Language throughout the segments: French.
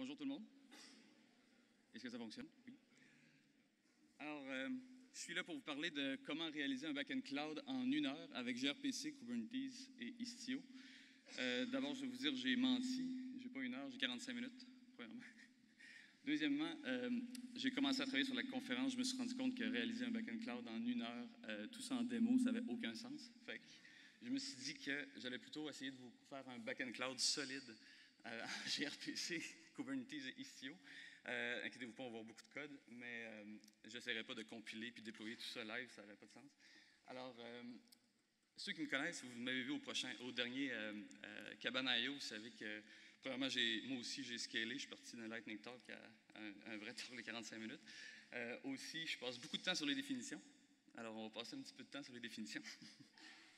Bonjour tout le monde. Est-ce que ça fonctionne? Oui. Alors, je suis là pour vous parler de comment réaliser un backend cloud en 1 heure avec gRPC, Kubernetes et Istio. D'abord, je vais vous dire, j'ai menti. J'ai pas 1 heure, j'ai 45 minutes, premièrement. Deuxièmement, j'ai commencé à travailler sur la conférence. Je me suis rendu compte que réaliser un backend cloud en 1 heure, tout ça en démo, ça n'avait aucun sens. Fait que je me suis dit que j'allais plutôt essayer de vous faire un backend cloud solide en gRPC, Kubernetes et Istio. Inquiétez-vous pas, on va avoir beaucoup de code, mais je n'essaierai pas de compiler puis déployer tout ça live, ça n'aurait pas de sens. Alors, ceux qui me connaissent, vous m'avez vu au dernier Cabana.io, vous savez que, premièrement, moi aussi, j'ai scalé. Je suis parti d'un Lightning Talk à un vrai talk de 45 minutes. Aussi, je passe beaucoup de temps sur les définitions. Alors, on va passer un petit peu de temps sur les définitions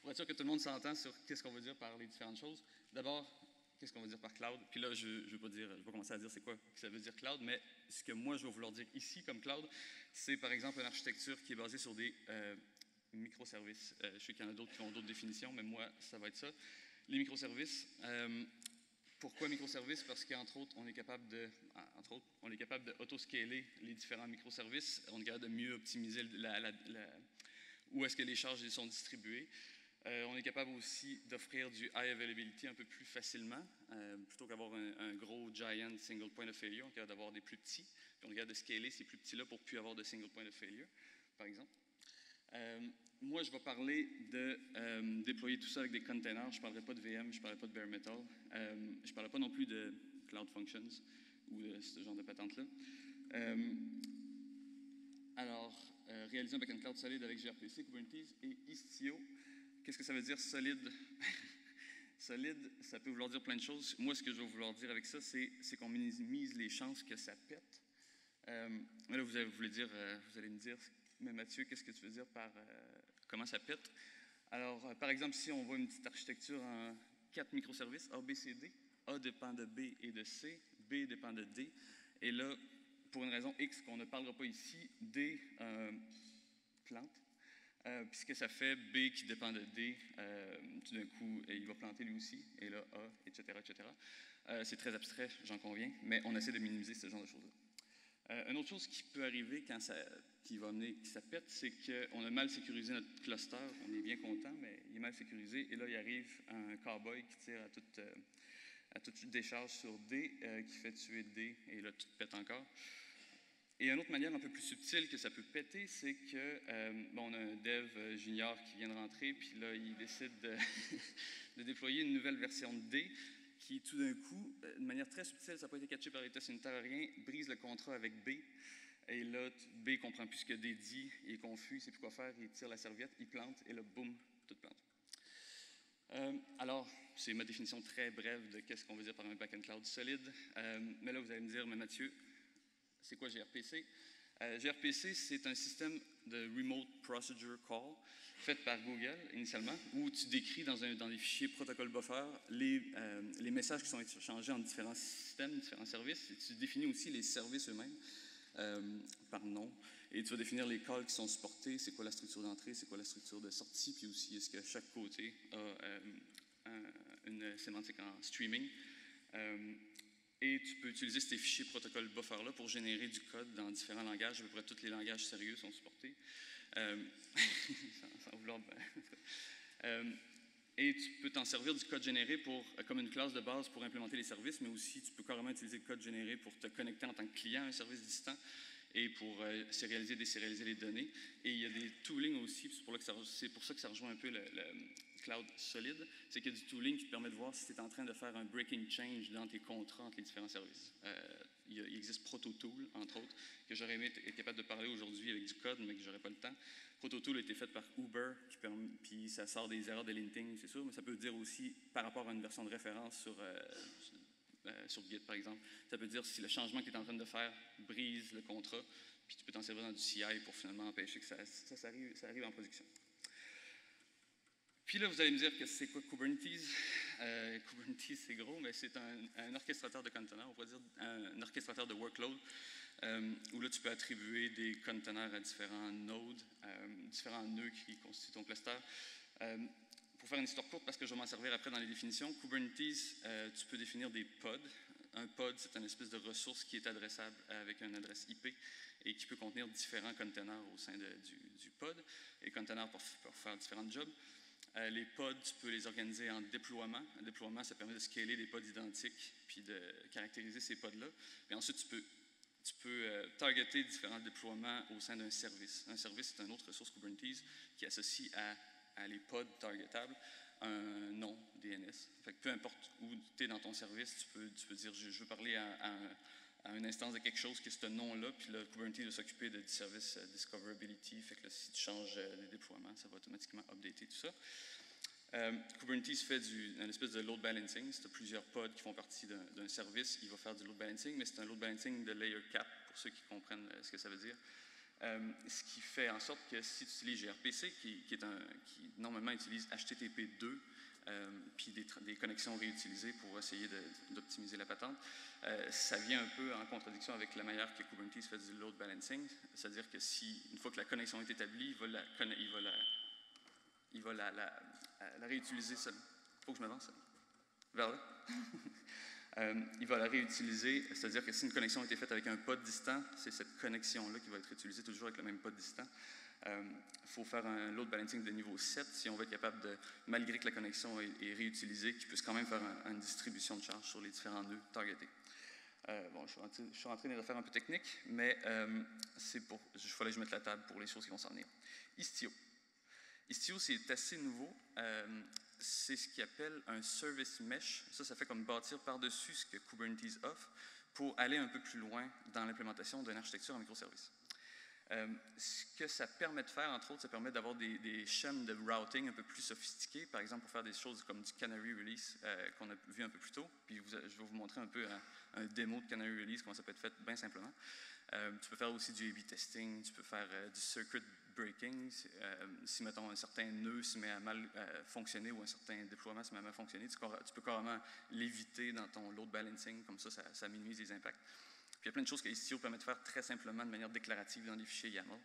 pour être sûr que tout le monde s'entend sur qu'est-ce qu'on veut dire par les différentes choses. D'abord, qu'est-ce qu'on veut dire par cloud? Puis là, je ne vais pas commencer à dire c'est quoi que ça veut dire cloud, mais ce que moi, je vais vouloir dire ici comme cloud, c'est par exemple une architecture qui est basée sur des microservices. Je sais qu'il y en a d'autres qui ont d'autres définitions, mais moi, ça va être ça. Les microservices. Pourquoi microservices? Parce qu'entre autres, on est capable de auto-scaler les différents microservices. On est capable de mieux optimiser où est-ce que les charges sont distribuées. On est capable aussi d'offrir du high availability un peu plus facilement. Plutôt qu'avoir un gros giant single point of failure, on est capable d'avoir des plus petits. Puis on est capable de scaler ces plus petits-là pour ne plus avoir de single point of failure, par exemple. Moi, je vais parler de déployer tout ça avec des containers. Je ne parlerai pas de VM, je ne parlerai pas de bare metal. Je ne parlerai pas non plus de Cloud Functions ou de ce genre de patente-là. Alors, réaliser un backend cloud solide avec gRPC, Kubernetes et Istio. Qu'est-ce que ça veut dire solide? Solide, ça peut vouloir dire plein de choses. Moi, ce que je vais vouloir dire avec ça, c'est qu'on minimise les chances que ça pète. Là, vous allez me dire, mais Mathieu, qu'est-ce que tu veux dire par comment ça pète? Alors, par exemple, si on voit une petite architecture en 4 microservices, A, B, C, D, A dépend de B et de C, B dépend de D, et là, pour une raison X qu'on ne parlera pas ici, D plante. Puis ce que ça fait, B qui dépend de D, tout d'un coup, il va planter lui aussi, et là, A, etc., etc. C'est très abstrait, j'en conviens, mais on essaie de minimiser ce genre de choses-là. Une autre chose qui peut arriver qui va amener que ça pète, c'est qu'on a mal sécurisé notre cluster. On est bien content, mais il est mal sécurisé. Et là, il arrive un cowboy qui tire à toute décharge sur D, qui fait tuer D, et là, tout pète encore. Et une autre manière un peu plus subtile que ça peut péter, c'est que on a un dev junior qui vient de rentrer, puis là, il décide de déployer une nouvelle version de D qui, tout d'un coup, de manière très subtile, ça n'a pas été catché par les tests unitaires, rien, brise le contrat avec B. Et là, B ne comprend plus ce que D dit, il est confus, il ne sait plus quoi faire, il tire la serviette, il plante, et là, boum, tout plante. Alors, c'est ma définition très brève de qu'est-ce qu'on veut dire par un backend cloud solide. Mais là, vous allez me dire, mais Mathieu, c'est quoi gRPC? gRPC, c'est un système de Remote Procedure Call fait par Google initialement, où tu décris dans des fichiers protocol buffer les messages qui sont échangés en différents systèmes, différents services, et tu définis aussi les services eux-mêmes par nom, et tu vas définir les calls qui sont supportés, c'est quoi la structure d'entrée, c'est quoi la structure de sortie, puis aussi est-ce que chaque côté a une sémantique en streaming. Et tu peux utiliser ces fichiers protocole buffer-là pour générer du code dans différents langages. À peu près tous les langages sérieux sont supportés. Sans vouloir... et tu peux t'en servir du code généré comme une classe de base pour implémenter les services, mais aussi tu peux carrément utiliser le code généré pour te connecter en tant que client à un service distant et pour sérialiser, désérialiser les données. Et il y a des toolings aussi, c'est pour ça que ça rejoint un peu le cloud solide, c'est qu'il y a du tooling qui te permet de voir si tu es en train de faire un breaking change dans tes contrats entre les différents services. Il existe ProtoTool, entre autres, que j'aurais aimé être capable de parler aujourd'hui avec du code, mais que j'aurais pas le temps. ProtoTool a été fait par Uber, puis ça sort des erreurs de linting, c'est sûr, mais ça peut dire aussi par rapport à une version de référence sur Git, par exemple. Ça peut dire si le changement que tu es en train de faire brise le contrat, puis tu peux t'en servir dans du CI pour finalement empêcher que ça arrive en production. Puis là, vous allez me dire que c'est quoi Kubernetes? Kubernetes, c'est gros, mais c'est un orchestrateur de conteneurs, on pourrait dire un orchestrateur de workload, où là, tu peux attribuer des conteneurs à différents nodes, différents nœuds qui constituent ton cluster. Pour faire une histoire courte, parce que je vais m'en servir après dans les définitions, Kubernetes, tu peux définir des pods. Un pod, c'est une espèce de ressource qui est adressable avec une adresse IP et qui peut contenir différents containers au sein du pod. Les containers peuvent faire différents jobs. Les pods, tu peux les organiser en déploiement. Un déploiement, ça permet de scaler des pods identiques puis de caractériser ces pods-là. Et ensuite, tu peux targeter différents déploiements au sein d'un service. Un service, c'est une autre ressource Kubernetes qui associe à les pods targetables un nom DNS. Fait que peu importe où tu es dans ton service, tu peux dire je veux parler à une instance de quelque chose qui est ce nom-là, puis là, Kubernetes va s'occuper du service Discoverability. Fait que là, si tu changes les déploiements, ça va automatiquement updater tout ça. Kubernetes fait une espèce de load balancing. Si tu as plusieurs pods qui font partie d'un service, il va faire du load balancing, mais c'est un load balancing de layer cap, pour ceux qui comprennent ce que ça veut dire. Ce qui fait en sorte que si tu utilises gRPC, qui normalement utilise HTTP2, puis des connexions réutilisées pour essayer d'optimiser la patente, ça vient un peu en contradiction avec la manière que Kubernetes fait du load balancing. C'est-à-dire que une fois que la connexion est établie, il va la réutiliser seule. Il faut que je m'avance vers là. Il va la réutiliser, c'est-à-dire que si une connexion a été faite avec un pod distant, c'est cette connexion-là qui va être utilisée toujours avec le même pod distant. Il faut faire un load balancing de niveau 7 si on veut être capable de, malgré que la connexion est réutilisée, qu'il puisse quand même faire une distribution de charge sur les différents nœuds targetés. Bon, je suis rentré dans des affaires un peu techniques, mais il fallait que je mette la table pour les choses qui vont s'en venir. Istio. Istio, c'est assez nouveau. C'est ce qu'il appelle un service mesh. Ça fait comme bâtir par-dessus ce que Kubernetes offre pour aller un peu plus loin dans l'implémentation d'une architecture en microservices. Ce que ça permet de faire, entre autres, ça permet d'avoir des chaînes de routing un peu plus sophistiquées, par exemple pour faire des choses comme du Canary Release qu'on a vu un peu plus tôt. Puis je vais vous montrer un peu un démo de Canary Release, comment ça peut être fait bien simplement. Tu peux faire aussi du A/B testing, tu peux faire du circuit breaking. Si, mettons, un certain nœud se met à mal fonctionner ou un certain déploiement se met à mal fonctionner, tu peux carrément l'éviter dans ton load balancing, comme ça minimise les impacts. Puis il y a plein de choses que Istio permet de faire très simplement de manière déclarative dans des fichiers YAML,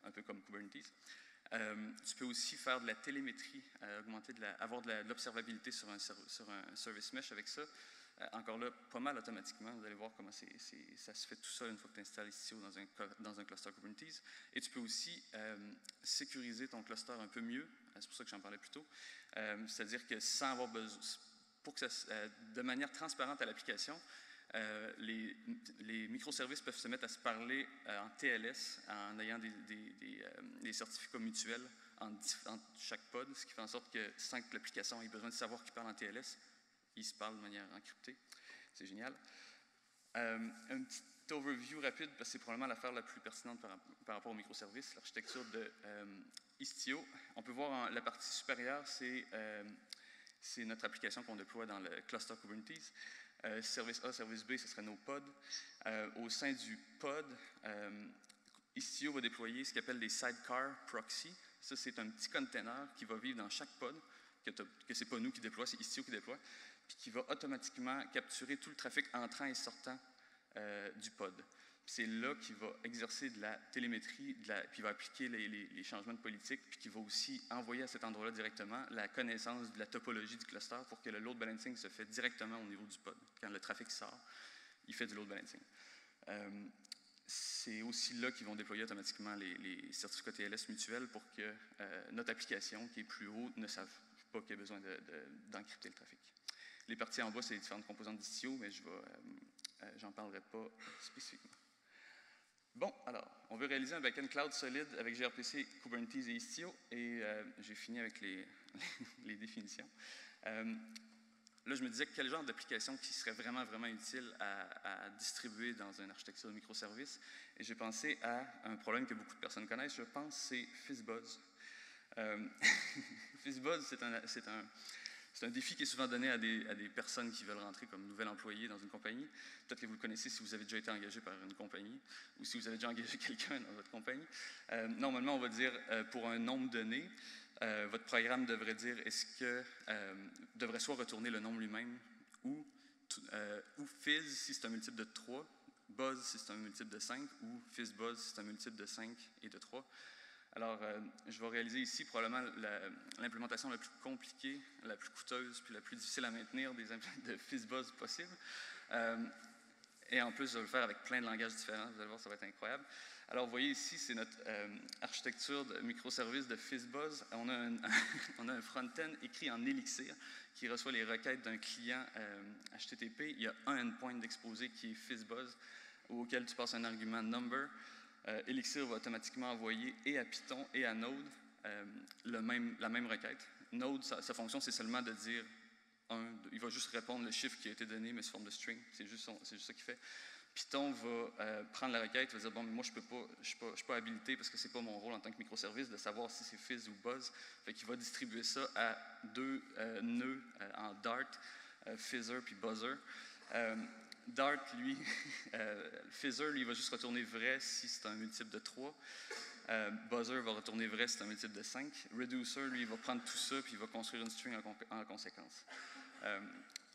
un peu comme Kubernetes. Tu peux aussi faire de la télémétrie, avoir de l'observabilité sur un service mesh avec ça. Encore là, pas mal automatiquement. Vous allez voir comment ça se fait tout seul une fois que tu installes Istio dans un cluster Kubernetes. Et tu peux aussi sécuriser ton cluster un peu mieux. C'est pour ça que j'en parlais plus tôt. C'est-à-dire que sans avoir besoin, de manière transparente à l'application, les microservices peuvent se mettre à se parler en TLS en ayant des certificats mutuels entre chaque pod, ce qui fait en sorte que sans que l'application ait besoin de savoir qu'ils parlent en TLS, ils se parlent de manière encryptée. C'est génial. Un petit overview rapide, parce que c'est probablement l'affaire la plus pertinente par rapport aux microservices, l'architecture de Istio. On peut voir la partie supérieure, c'est notre application qu'on déploie dans le cluster Kubernetes. Service A, service B, ce serait nos pods. Au sein du pod, Istio va déployer ce qu'il appelle des sidecar proxy. Ça, c'est un petit container qui va vivre dans chaque pod, que ce n'est pas nous qui déploie, c'est Istio qui déploie, puis qui va automatiquement capturer tout le trafic entrant et sortant du pod. C'est là qu'il va exercer de la télémétrie, puis il va appliquer les changements de politique, puis qu'il va aussi envoyer à cet endroit-là directement la connaissance de la topologie du cluster pour que le load balancing se fait directement au niveau du pod. Quand le trafic sort, il fait du load balancing. C'est aussi là qu'ils vont déployer automatiquement les certificats TLS mutuels pour que notre application, qui est plus haut, ne sache pas qu'il y a besoin d'encrypter le trafic. Les parties en bas, c'est les différentes composantes d'Istio, mais j'en parlerai pas spécifiquement. Bon, alors, on veut réaliser un backend cloud solide avec gRPC, Kubernetes et Istio, et j'ai fini avec les définitions. Là, je me disais quel genre d'application qui serait vraiment, vraiment utile à distribuer dans une architecture de microservices, et j'ai pensé à un problème que beaucoup de personnes connaissent, je pense, c'est FizzBuzz. FizzBuzz, c'est un défi qui est souvent donné à des personnes qui veulent rentrer comme nouvel employé dans une compagnie. Peut-être que vous le connaissez si vous avez déjà été engagé par une compagnie ou si vous avez déjà engagé quelqu'un dans votre compagnie. Normalement, on va dire pour un nombre donné, votre programme devrait dire devrait soit retourner le nombre lui-même ou fizz si c'est un multiple de 3, buzz si c'est un multiple de 5 ou fizzbuzz si c'est un multiple de 5 et de 3. Alors, je vais réaliser ici probablement l'implémentation la plus compliquée, la plus coûteuse, puis la plus difficile à maintenir de FizzBuzz possible. Et en plus, je vais le faire avec plein de langages différents. Vous allez voir, ça va être incroyable. Alors, vous voyez ici, c'est notre architecture de microservices de FizzBuzz. On a un front-end écrit en Elixir qui reçoit les requêtes d'un client HTTP. Il y a un endpoint d'exposé qui est FizzBuzz, auquel tu passes un argument number. Elixir va automatiquement envoyer et à Python et à Node la même requête. Node, sa fonction, c'est seulement de dire il va juste répondre le chiffre qui a été donné, mais sous forme de string. C'est juste ça qu'il fait. Python va prendre la requête, va dire bon, mais moi je suis pas habilité parce que c'est pas mon rôle en tant que microservice de savoir si c'est fizz ou buzz. Fait qu'il va distribuer ça à deux nœuds en Dart, fizzer puis buzzer. Dart, lui, fizzer, lui, va juste retourner vrai si c'est un multiple de 3. Buzzer va retourner vrai si c'est un multiple de 5. Reducer, lui, va prendre tout ça puis il va construire une string en conséquence.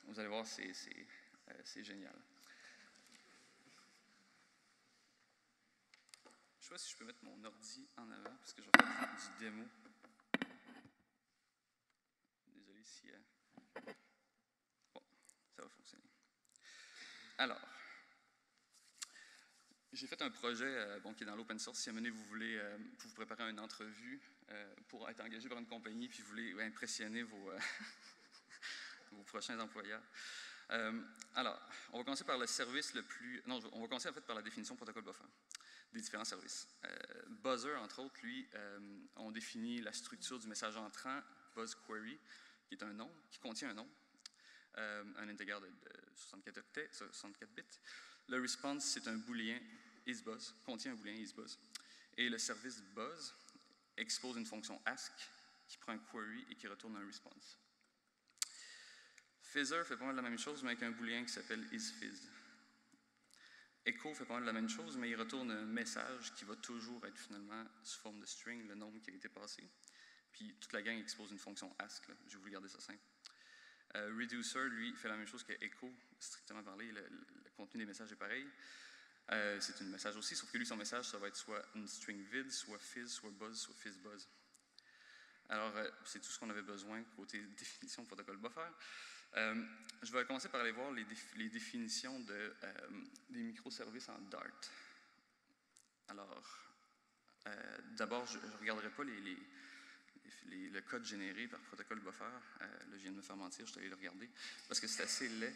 Vous allez voir, c'est génial. Je ne sais pas si je peux mettre mon ordi en avant parce que je vais faire du démo. Désolé si... Bon, ça va fonctionner. Alors, j'ai fait un projet qui est dans l'open source. Si à un moment donné, vous voulez vous préparer une entrevue pour être engagé par une compagnie puis vous voulez impressionner vos prochains employeurs. Alors, on va commencer par le service le plus... Non, on va commencer en fait par la définition protocole buffer des différents services. Buzzer, entre autres, lui, on définit la structure du message entrant, buzz query, qui est un nom, qui contient un nom, un integer de 64 bits. Le response, c'est un booléen isBuzz, contient un booléen isBuzz. Et le service buzz expose une fonction ask qui prend un query et qui retourne un response. Fizzer fait pas mal la même chose, mais avec un booléen qui s'appelle isFizz. Echo fait pas mal la même chose, mais il retourne un message qui va toujours être finalement sous forme de string, le nombre qui a été passé. Puis toute la gang expose une fonction ask. Là. Je vais vous garder ça simple. Reducer, lui, fait la même chose que Echo, strictement parlé. Le contenu des messages est pareil. C'est un message aussi, sauf que lui, son message, ça va être soit une string vid, soit fizz, soit buzz, soit fizzbuzz. Alors, c'est tout ce qu'on avait besoin côté définition de protocole buffer. Je vais commencer par aller voir les définitions des microservices en Dart. Alors, d'abord, je ne regarderai pas le code généré par protocole buffer. Là, je viens de me faire mentir, je suis allé le regarder, parce que c'est assez laid.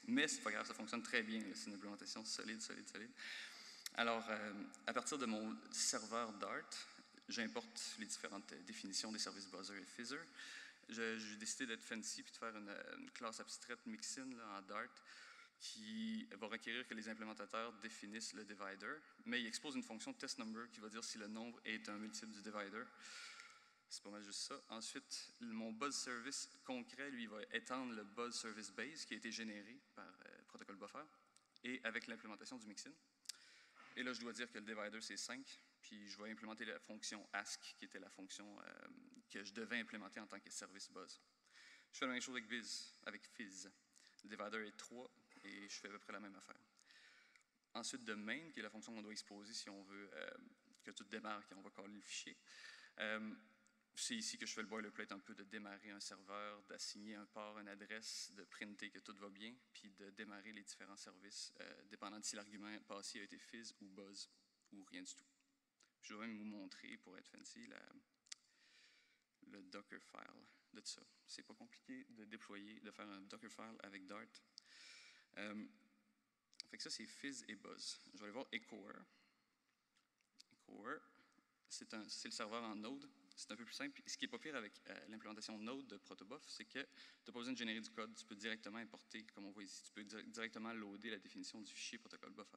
Mais c'est pas grave, ça fonctionne très bien. C'est une implémentation solide. Alors, à partir de mon serveur Dart, j'importe les différentes définitions des services buzzer et fizzer. J'ai décidé d'être fancy et de faire une classe abstraite mixin là, en Dart qui va requérir que les implémentateurs définissent le divider, mais il expose une fonction testNumber qui va dire si le nombre est un multiple du divider. C'est pas mal juste ça. Ensuite, mon buzz service concret, lui, va étendre le buzz service base qui a été généré par protocole buffer et avec l'implémentation du mixin. Et là, je dois dire que le divider, c'est 5. Puis je vais implémenter la fonction ask, qui était la fonction que je devais implémenter en tant que service buzz. Je fais la même chose avec fizz. Le divider est 3 et je fais à peu près la même affaire. Ensuite, de main, qui est la fonction qu'on doit exposer si on veut que tout démarre et on va caller le fichier. C'est ici que je fais le boilerplate un peu de démarrer un serveur, d'assigner un port, une adresse, de printer que tout va bien, puis de démarrer les différents services, dépendant de si l'argument passé a été fizz ou buzz ou rien du tout. Je vais même vous montrer, pour être fancy, le Dockerfile de ça. C'est pas compliqué de déployer, de faire un Dockerfile avec Dart. Fait que ça, c'est fizz et buzz. Je vais aller voir Echoer. Echoer, c'est le serveur en Node. C'est un peu plus simple. Et ce qui est pas pire avec l'implémentation Node de Protobuf, c'est que tu n'as pas besoin de générer du code. Tu peux directement importer, comme on voit ici, tu peux directement loader la définition du fichier protocole buffer.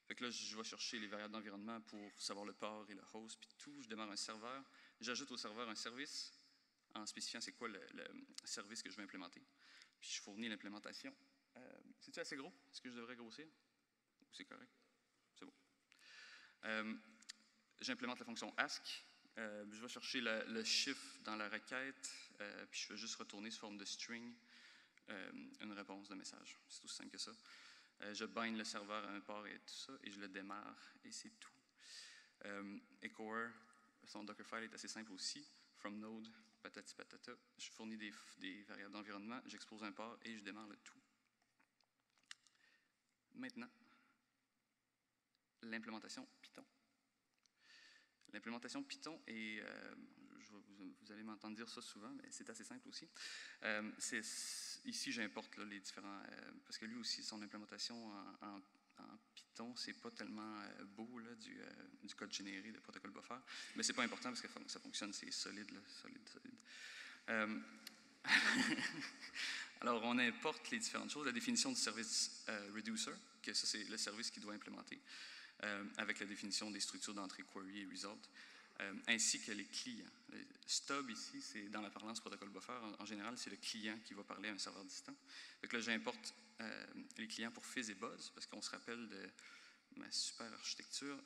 Fait que là, je vais chercher les variables d'environnement pour savoir le port et le host, puis tout. Je démarre un serveur. J'ajoute au serveur un service en spécifiant c'est quoi le service que je vais implémenter. Puis je fournis l'implémentation. C'est-tu assez gros? Est-ce que je devrais grossir? Ou c'est correct? C'est bon. J'implémente la fonction ask. Je vais chercher le chiffre dans la requête, puis je vais juste retourner sous forme de string une réponse de message. C'est aussi simple que ça. Je bind le serveur à un port et tout ça, et je le démarre, et c'est tout. Echoer, son Dockerfile est assez simple aussi. From node, patati patata. Je fournis des variables d'environnement, j'expose un port et je démarre le tout. Maintenant, l'implémentation Python. L'implémentation Python est, vous allez m'entendre dire ça souvent, mais c'est assez simple aussi. Ici, j'importe les différents, parce que lui aussi, son implémentation en Python, c'est pas tellement beau là, du code généré de protocole buffer, mais c'est pas important parce que ça fonctionne, c'est solide, là, solide. Alors, on importe les différentes choses. La définition du service reducer, que ça, c'est le service qui doit implémenter, avec la définition des structures d'entrée query et result, ainsi que les clients. Le stub ici, c'est dans la parlance protocole buffer. En général, c'est le client qui va parler à un serveur distant. Donc là, j'importe les clients pour fizz et buzz, parce qu'on se rappelle de ma super architecture.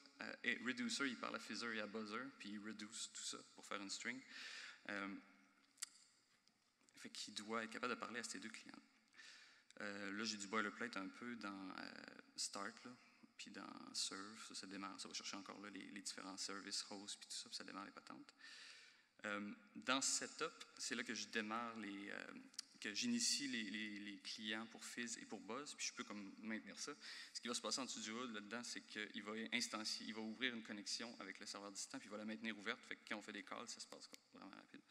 Et reducer, il parle à fizzer et à buzzer, puis il reduce tout ça pour faire une string. Fait qu'il doit être capable de parler à ces deux clients. Là, j'ai du boilerplate un peu dans Start, là, puis dans Serve, ça démarre, ça va chercher encore là, les différents services, hosts, puis tout ça, puis ça démarre les patentes. Dans Setup, c'est là que je démarre que j'initie les clients pour fizz et pour buzz, puis je peux comme maintenir ça. Ce qui va se passer en dessous du HUD là-dedans, c'est qu'il va instancier, il va ouvrir une connexion avec le serveur distant, puis il va la maintenir ouverte, fait que quand on fait des calls, ça se passe vraiment rapide.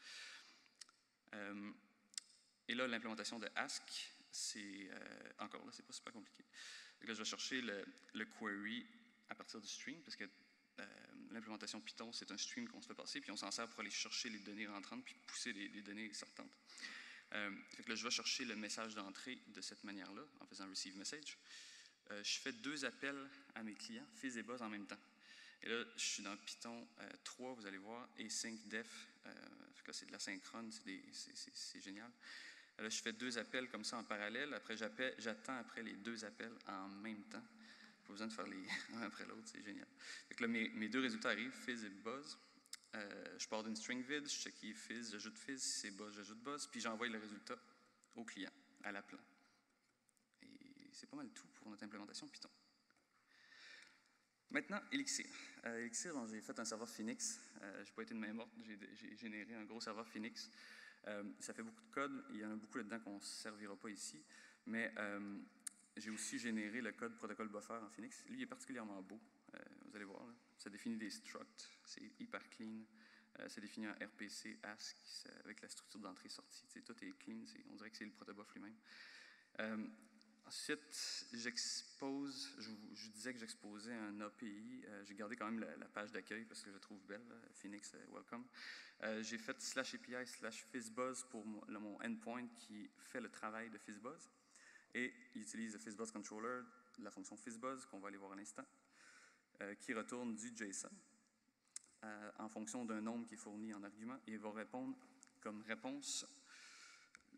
Et là, l'implémentation de Ask, c'est encore là, c'est pas super compliqué. Donc là, je vais chercher le query à partir du stream, parce que l'implémentation Python, c'est un stream qu'on se fait passer, puis on s'en sert pour aller chercher les données rentrantes, puis pousser les données sortantes. Fait que là, je vais chercher le message d'entrée de cette manière-là, en faisant receive message. Je fais 2 appels à mes clients, fizz et buzz en même temps. Et là, je suis dans Python 3, vous allez voir, async def, c'est de la synchrone, c'est génial. Là, je fais 2 appels comme ça en parallèle. Après, j'attends après les 2 appels en même temps. Pas besoin de faire les un après l'autre, c'est génial. Donc là, mes 2 résultats arrivent, fizz et buzz. Je pars d'une string vid, je check qui est fizz, j'ajoute fizz, si c'est buzz, j'ajoute buzz, puis j'envoie le résultat au client, à l'appel. Et c'est pas mal tout pour notre implémentation Python. Maintenant, Elixir. Elixir, bon, j'ai fait un serveur Phoenix. Je n'ai pas été de main morte, j'ai généré un gros serveur Phoenix. Ça fait beaucoup de code, il y en a beaucoup là-dedans qu'on ne servira pas ici, mais j'ai aussi généré le code protocole buffer en Phoenix. Lui, il est particulièrement beau, vous allez voir. Là. Ça définit des structs, c'est hyper clean. C'est défini en RPC, ASC, avec la structure d'entrée-sortie. Tout est clean, on dirait que c'est le protobuf lui-même. Ensuite, j'expose, je vous disais que j'exposais un API. J'ai gardé quand même la page d'accueil parce que je la trouve belle, Phoenix Welcome. J'ai fait /API/FizzBuzz pour mon endpoint qui fait le travail de FizzBuzz. Et il utilise le FizzBuzz Controller, la fonction FizzBuzz qu'on va aller voir à l'instant, qui retourne du JSON en fonction d'un nombre qui est fourni en argument et il va répondre comme réponse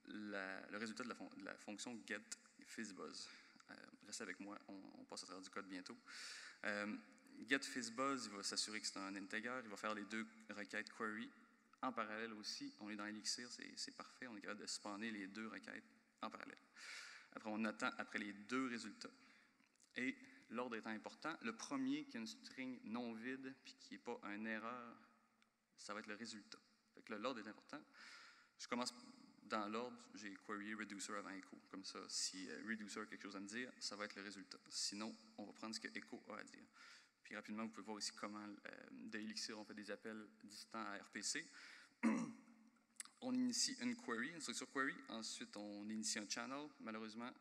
le résultat de la fonction getFizzBuzz. Restez avec moi, on passe à travers du code bientôt. GetFizzBuzz, il va s'assurer que c'est un integer, il va faire les 2 requêtes query en parallèle aussi. On est dans Elixir, c'est parfait, on est capable de spawner les 2 requêtes en parallèle. Après, on attend après les 2 résultats. Et l'ordre étant important, le premier qui a une string non vide puis qui n'est pas une erreur, ça va être le résultat. Fait que l'ordre est important. Je commence dans l'ordre, j'ai query reducer avant echo. Comme ça, si reducer a quelque chose à me dire, ça va être le résultat. Sinon, on va prendre ce que echo a à dire. Puis rapidement, vous pouvez voir ici comment de Elixir, on fait des appels distants à RPC. On initie une query, une structure query. Ensuite, on initie un channel. Malheureusement,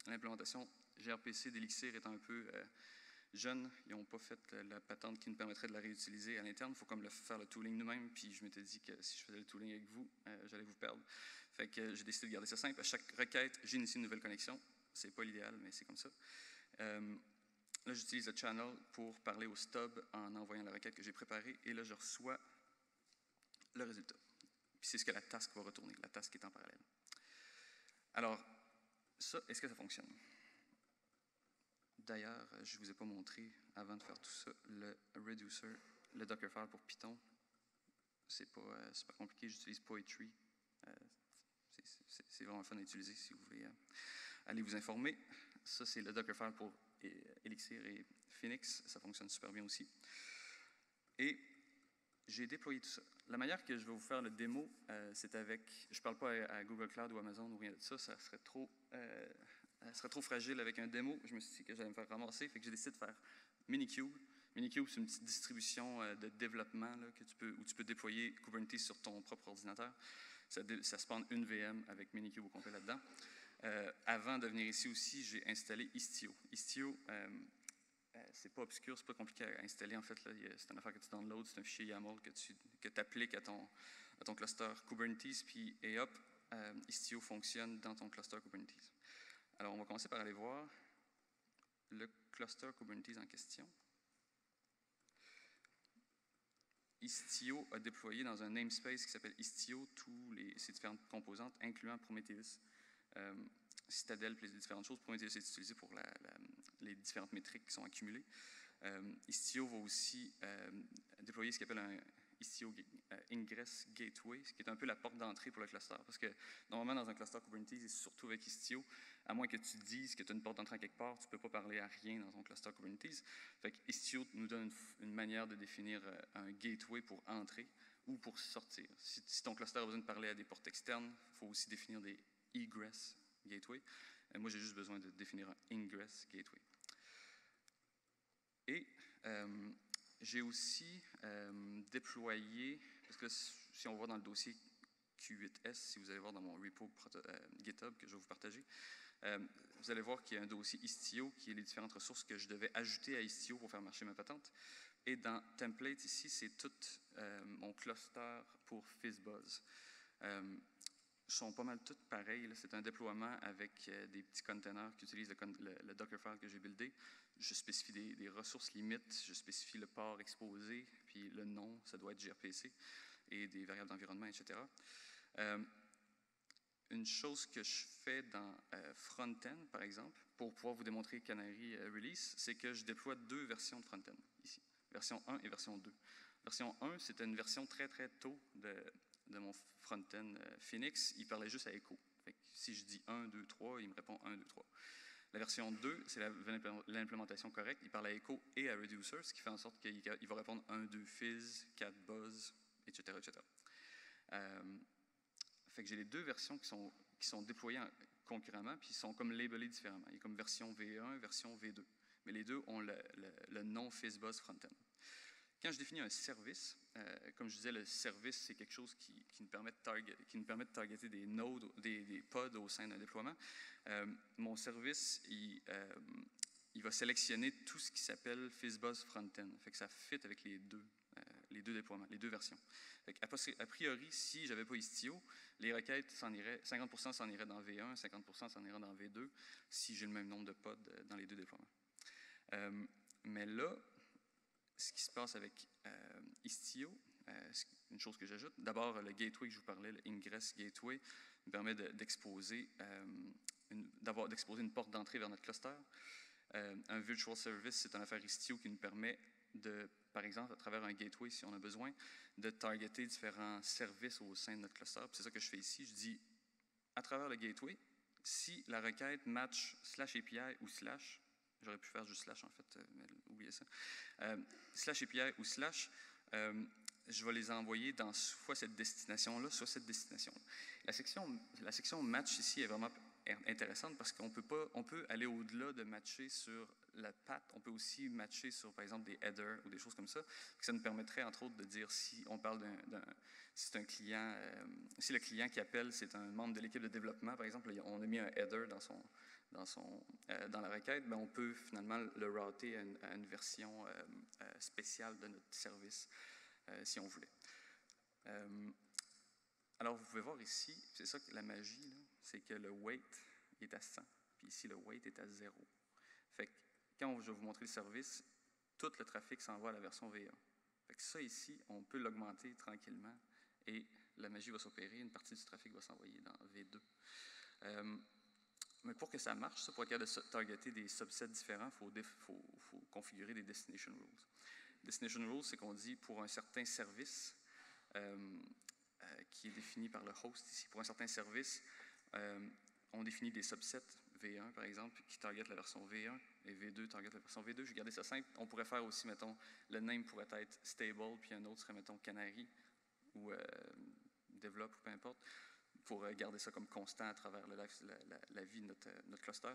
l'implémentation gRPC d'Elixir est un peu jeune. Ils n'ont pas fait la patente qui nous permettrait de la réutiliser à l'interne. Il faut comme faire le tooling nous-mêmes. Puis je m'étais dit que si je faisais le tooling avec vous, j'allais vous perdre. Fait que j'ai décidé de garder ça simple. À chaque requête, j'initie une nouvelle connexion. C'est pas l'idéal, mais c'est comme ça. Là, j'utilise le channel pour parler au stub en envoyant la requête que j'ai préparée. Et là, je reçois le résultat. Puis c'est ce que la task va retourner, la task est en parallèle. Alors, ça, est-ce que ça fonctionne? D'ailleurs, je ne vous ai pas montré, avant de faire tout ça, le reducer, le Dockerfile pour Python. C'est pas compliqué, j'utilise Poetry. C'est vraiment fun à utiliser si vous voulez aller vous informer. Ça, c'est le Dockerfile pour Elixir et Phoenix. Ça fonctionne super bien aussi. Et j'ai déployé tout ça. La manière que je vais vous faire le démo, c'est avec... Je ne parle pas à Google Cloud ou Amazon ou rien de ça, ça serait trop fragile avec un démo. Je me suis dit que j'allais me faire ramasser, fait que j'ai décidé de faire Minikube. Minikube, c'est une petite distribution de développement là, où tu peux déployer Kubernetes sur ton propre ordinateur. Ça spawn une VM avec Minikube au complet là-dedans. Avant de venir ici aussi, j'ai installé Istio. Istio, c'est pas obscur, c'est pas compliqué à installer en fait. C'est une affaire que tu downloads, c'est un fichier YAML que tu appliques à ton cluster Kubernetes, et hop, Istio fonctionne dans ton cluster Kubernetes. Alors, on va commencer par aller voir le cluster Kubernetes en question. Istio a déployé dans un namespace qui s'appelle Istio ces différentes composantes, incluant Prometheus, Citadel, les différentes choses. Prometheus est utilisé pour les différentes métriques qui sont accumulées. Istio va aussi déployer ce qu'il appelle un Istio Ingress Gateway, ce qui est un peu la porte d'entrée pour le cluster. Parce que normalement, dans un cluster Kubernetes, et surtout avec Istio, à moins que tu dises que tu as une porte d'entrée à quelque part, tu ne peux pas parler à rien dans ton cluster Kubernetes. Fait que Istio nous donne une manière de définir un gateway pour entrer ou pour sortir. Si ton cluster a besoin de parler à des portes externes, il faut aussi définir des egress gateway. Moi, j'ai juste besoin de définir un ingress gateway. Et j'ai aussi déployé, parce que si on va dans le dossier Q8S, si vous allez voir dans mon repo GitHub que je vais vous partager, vous allez voir qu'il y a un dossier Istio qui est les différentes ressources que je devais ajouter à Istio pour faire marcher ma patente. Et dans Template, ici, c'est tout mon cluster pour FizzBuzz. Sont pas mal toutes pareilles. C'est un déploiement avec des petits containers qui utilisent le Dockerfile que j'ai buildé. Je spécifie des ressources limites, je spécifie le port exposé, puis le nom, ça doit être gRPC, et des variables d'environnement, etc. Une chose que je fais dans Frontend, par exemple, pour pouvoir vous démontrer Canary Release, c'est que je déploie 2 versions de Frontend, ici, version 1 et version 2. Version 1, c'était une version très, très tôt de mon front-end Phoenix, il parlait juste à Echo. Fait que si je dis 1, 2, 3, il me répond 1, 2, 3. La version 2, c'est l'implémentation correcte. Il parle à Echo et à Reducer, ce qui fait en sorte qu'il va répondre 1, 2, Fizz, 4, Buzz, etc. etc. Fait que j'ai les 2 versions qui sont déployées concurremment, puis ils sont comme labelés différemment. Il y a comme version V1, version V2. Mais les deux ont le nom FizzBuzz Frontend. Quand je définis un service, comme je disais, le service, c'est quelque chose qui nous permet de targeter des nodes, des pods au sein d'un déploiement. Mon service, il va sélectionner tout ce qui s'appelle FizzBuzz Frontend. Fait que ça fit avec les deux déploiements, les 2 versions. Fait a priori, si je n'avais pas Istio, les requêtes, 50% s'en iraient dans V1, 50% s'en iraient dans V2, si j'ai le même nombre de pods dans les 2 déploiements. Mais là, ce qui se passe avec Istio, une chose que j'ajoute, d'abord le gateway que je vous parlais, le Ingress Gateway, me permet d'exposer une porte d'entrée vers notre cluster. Un Virtual Service, c'est une affaire Istio qui nous permet par exemple, à travers un gateway, si on a besoin, de targeter différents services au sein de notre cluster. C'est ça que je fais ici. Je dis, à travers le gateway, si la requête match /API ou /, j'aurais pu faire juste /, en fait, mais oubliez ça. /API ou /, je vais les envoyer dans soit cette destination-là, soit cette destination-là. La section match ici est vraiment intéressante parce qu'on peut aller au-delà de matcher sur la path. On peut aussi matcher sur, par exemple, des headers ou des choses comme ça. Ça nous permettrait, entre autres, de dire si on parle si c'est un client, si le client qui appelle, c'est un membre de l'équipe de développement, par exemple, on a mis un header dans la requête, ben on peut finalement le router à une version spéciale de notre service, si on voulait. Alors, vous pouvez voir ici, c'est ça que la magie, c'est que le weight est à 100, puis ici, le weight est à 0. Fait que quand je vais vous montrer le service, tout le trafic s'en va à la version V1. Fait que ça ici, on peut l'augmenter tranquillement et la magie va s'opérer, une partie du trafic va s'envoyer dans V2. Mais pour que ça marche, pour être capable de targeter des subsets différents, il faut configurer des destination rules. Destination rules, c'est qu'on dit pour un certain service qui est défini par le host ici, pour un certain service, on définit des subsets V1 par exemple qui targetent la version V1 et V2 target la version V2. J'ai gardé ça simple. On pourrait faire aussi, mettons, le name pourrait être stable, puis un autre serait, mettons, canary ou develop, ou peu importe, pour garder ça comme constant à travers la vie de notre cluster.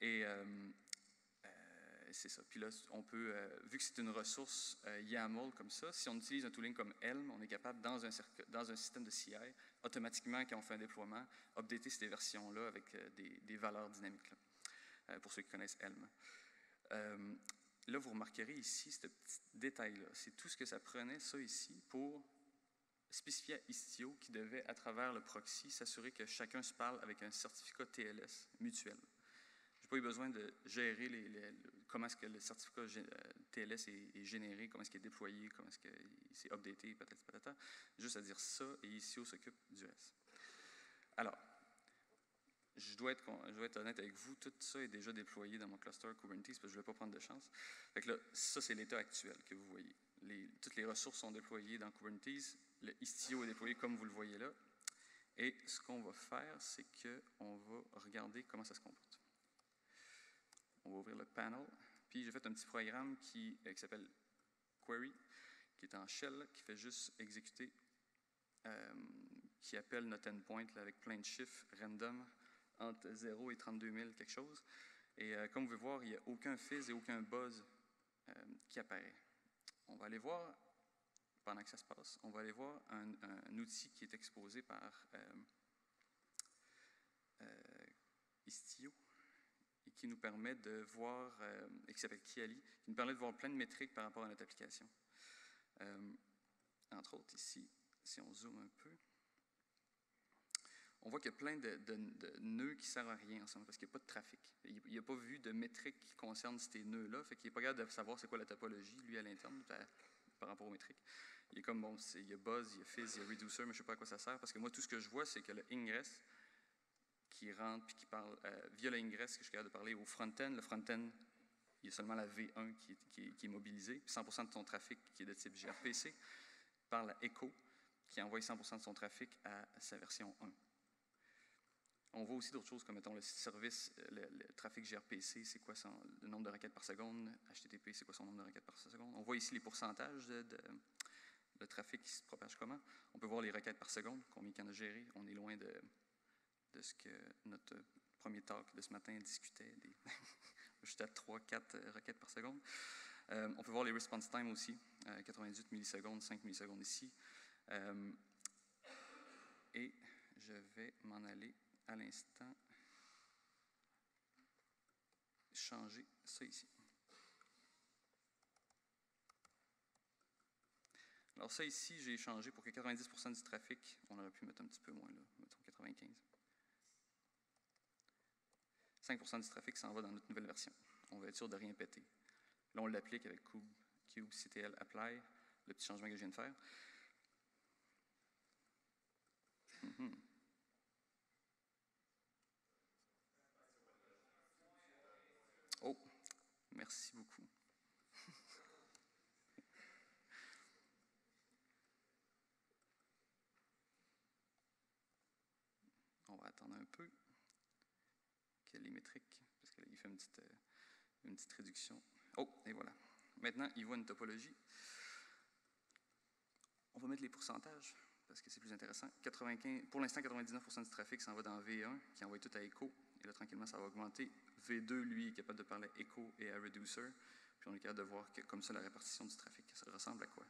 Et c'est ça. Puis là, on peut, vu que c'est une ressource YAML comme ça, si on utilise un tooling comme Helm, on est capable, dans un système de CI, automatiquement, quand on fait un déploiement, updater ces versions-là avec des valeurs dynamiques, là, pour ceux qui connaissent Helm. Là, vous remarquerez ici, ce petit détail-là, c'est tout ce que ça prenait, ça ici, pour spécifier à Istio qui devait, à travers le proxy, s'assurer que chacun se parle avec un certificat TLS mutuel. Je n'ai pas eu besoin de gérer comment est-ce que le certificat TLS est généré, comment est-ce qu'il est déployé, comment est-ce qu'il s'est updaté, patati patata. Juste à dire ça, et Istio s'occupe du reste. Alors, je dois être honnête avec vous, tout ça est déjà déployé dans mon cluster Kubernetes parce que je ne vais pas prendre de chance. Fait que là, ça, c'est l'état actuel que vous voyez. Toutes les ressources sont déployées dans Kubernetes. Le Istio est déployé comme vous le voyez là. Et ce qu'on va faire, c'est qu'on va regarder comment ça se comporte. On va ouvrir le panel. Puis j'ai fait un petit programme qui s'appelle Query, qui est en shell, qui fait juste exécuter, qui appelle notre endpoint là, avec plein de chiffres random entre 0 et 32 000 quelque chose. Et comme vous pouvez voir, il n'y a aucun fizz et aucun buzz qui apparaît. On va aller voir, pendant que ça se passe, on va aller voir un outil qui est exposé par Istio et qui nous permet de voir, et qui s'appelle Kiali, qui nous permet de voir plein de métriques par rapport à notre application. Entre autres, ici, si on zoome un peu, on voit qu'il y a plein de nœuds qui ne servent à rien ensemble parce qu'il n'y a pas de trafic. Il n'a pas vu de métriques qui concernent ces nœuds-là, fait qu'il n'est pas capable de savoir c'est quoi la topologie, lui, à l'interne, par rapport aux métriques. Il est comme, bon, il y a buzz, il y a fizz, il y a reducer, mais je ne sais pas à quoi ça sert, parce que moi, tout ce que je vois, c'est que le ingress qui rentre puis qui parle, via le ingress, que je suis capable de parler au front-end, le front-end, il y a seulement la V1 qui est mobilisée, puis 100% de son trafic qui est de type gRPC, par la Echo, qui envoie 100% de son trafic à sa version 1. On voit aussi d'autres choses comme, mettons, le service, le trafic gRPC, c'est quoi le nombre de requêtes par seconde, HTTP, c'est quoi son nombre de requêtes par seconde. On voit ici les pourcentages de trafic qui se propage comment. On peut voir les requêtes par seconde, combien il y en a géré. On est loin de ce que notre premier talk de ce matin discutait. Juste à 3-4 requêtes par seconde. On peut voir les response time aussi, 98 millisecondes, 5 millisecondes ici. Et je vais m'en aller à l'instant changer ça ici. Alors ça ici, j'ai changé pour que 90% du trafic, on aurait pu mettre un petit peu moins là, mettons 95. 5% du trafic s'en va dans notre nouvelle version. On va être sûr de rien péter. Là, on l'applique avec kubectl apply, le petit changement que je viens de faire. Oh, merci beaucoup. On va attendre un peu que les métriques, parce qu'il fait une petite réduction. Oh, et voilà. Maintenant, il voit une topologie. On va mettre les pourcentages, parce que c'est plus intéressant. Pour l'instant, 99% du trafic s'en va dans V1, qui envoie tout à Echo. Et là, tranquillement, ça va augmenter. V2, lui, est capable de parler à Echo et à Reducer. Puis on est capable de voir que, comme ça, la répartition du trafic, ça ressemble à quoi?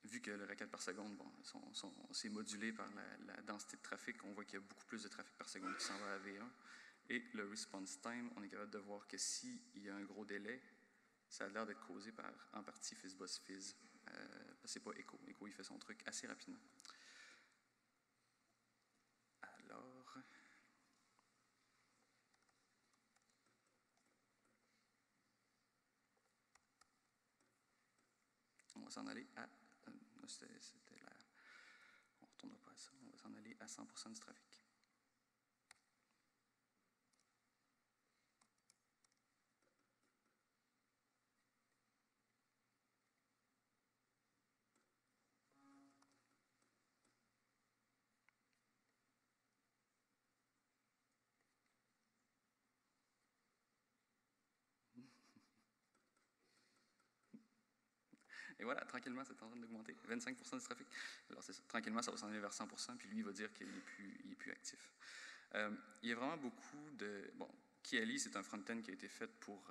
Vu que les requêtes par seconde, bon, c'est modulé par la densité de trafic, on voit qu'il y a beaucoup plus de trafic par seconde qui s'en va à V1. Et le response time, on est capable de voir que s'il y a un gros délai, ça a l'air d'être causé par, en partie, fizz-buzz-fizz. C'est pas Echo. Echo, il fait son truc assez rapidement. Alors, on va s'en aller à... C'était là. On ne retournera pas à ça. On va s'en aller à 100% du trafic. Et voilà, tranquillement, c'est en train d'augmenter. 25% du trafic. Alors, c'est ça. Tranquillement, ça va s'en aller vers 100%, puis lui, il va dire qu'il est plus actif. Il y a vraiment beaucoup de... Bon, Kiali, c'est un front-end qui a été fait pour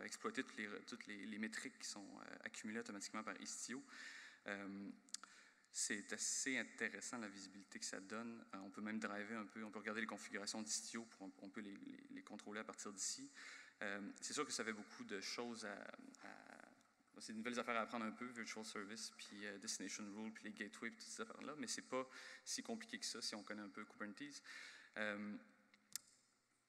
exploiter toutes les métriques qui sont accumulées automatiquement par Istio. C'est assez intéressant la visibilité que ça donne. On peut même driver un peu, on peut regarder les configurations d'Istio, on peut les contrôler à partir d'ici. C'est sûr que ça fait beaucoup de choses c'est de nouvelles affaires à apprendre un peu, Virtual Service, puis Destination Rule, puis les gateways, puis toutes ces affaires-là, mais c'est pas si compliqué que ça si on connaît un peu Kubernetes.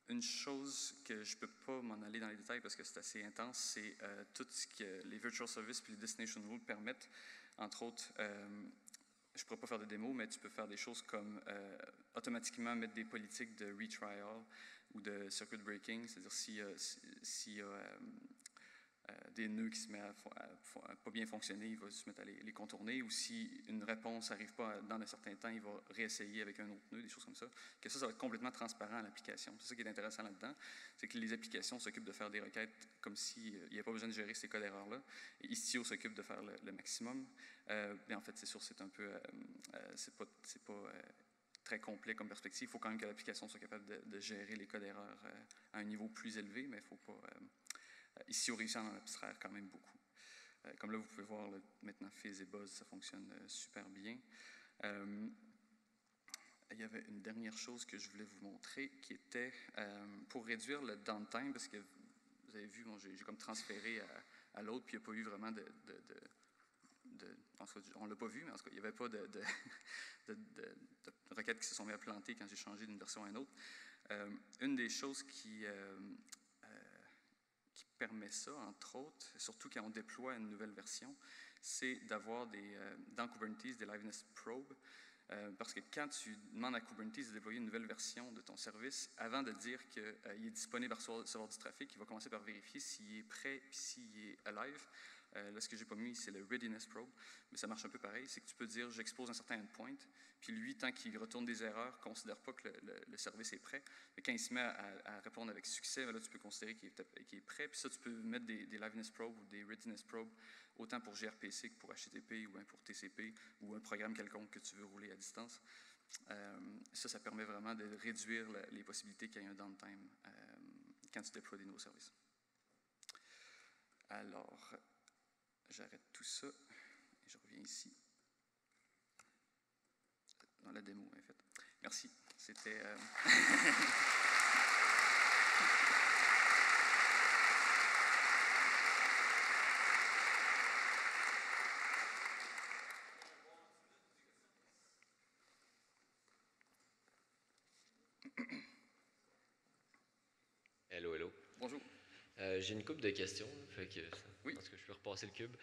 Une chose que je ne peux pas m'en aller dans les détails parce que c'est assez intense, c'est tout ce que les Virtual Service puis les Destination Rules permettent. Entre autres, je ne pourrais pas faire de démo, mais tu peux faire des choses comme automatiquement mettre des politiques de retrial ou de circuit breaking, c'est-à-dire s'il y a des nœuds qui se mettent à pas bien fonctionner, il va se mettre à les contourner, ou si une réponse n'arrive pas dans un certain temps, il va réessayer avec un autre nœud, des choses comme ça. Que ça va être complètement transparent à l'application. C'est ça qui est intéressant là-dedans, c'est que les applications s'occupent de faire des requêtes comme s'il n'y avait pas besoin de gérer ces cas d'erreur-là. Et Istio s'occupe de faire le maximum. Mais en fait, c'est sûr, c'est un peu... c'est pas très complet comme perspective. Il faut quand même que l'application soit capable de gérer les cas d'erreur à un niveau plus élevé, mais il ne faut pas... Ici, on réussit à en abstraire quand même beaucoup. Comme là, vous pouvez voir, là, maintenant, Fizz et Buzz, ça fonctionne super bien. Il y avait une dernière chose que je voulais vous montrer qui était pour réduire le downtime, parce que vous avez vu, bon, j'ai comme transféré à l'autre, puis il n'y a pas eu vraiment en tout cas, on ne l'a pas vu, mais en tout cas, il n'y avait pas de requêtes qui se sont mis à planter quand j'ai changé d'une version à une autre. Une des choses qui permet ça, entre autres, surtout quand on déploie une nouvelle version, c'est d'avoir dans Kubernetes des liveness probes. Parce que quand tu demandes à Kubernetes de déployer une nouvelle version de ton service, avant de dire qu'il est disponible à recevoir du trafic, il va commencer par vérifier s'il est prêt et s'il est alive. Là, ce que je n'ai pas mis, c'est le readiness probe, mais ça marche un peu pareil. C'est que tu peux dire j'expose un certain endpoint, puis lui, tant qu'il retourne des erreurs, ne considère pas que le service est prêt. Mais quand il se met à répondre avec succès, là, tu peux considérer qu'il est prêt. Puis ça, tu peux mettre des liveness probes ou des readiness probes, autant pour gRPC que pour HTTP ou pour TCP ou un programme quelconque que tu veux rouler à distance. Ça permet vraiment de réduire les possibilités qu'il y ait un downtime quand tu déploies des nouveaux services. Alors, j'arrête tout ça et je reviens ici dans la démo, en fait. Merci. C'était... Hello, hello. Bonjour. J'ai une couple de questions, fait que oui. Je pense que je peux repasser le cube.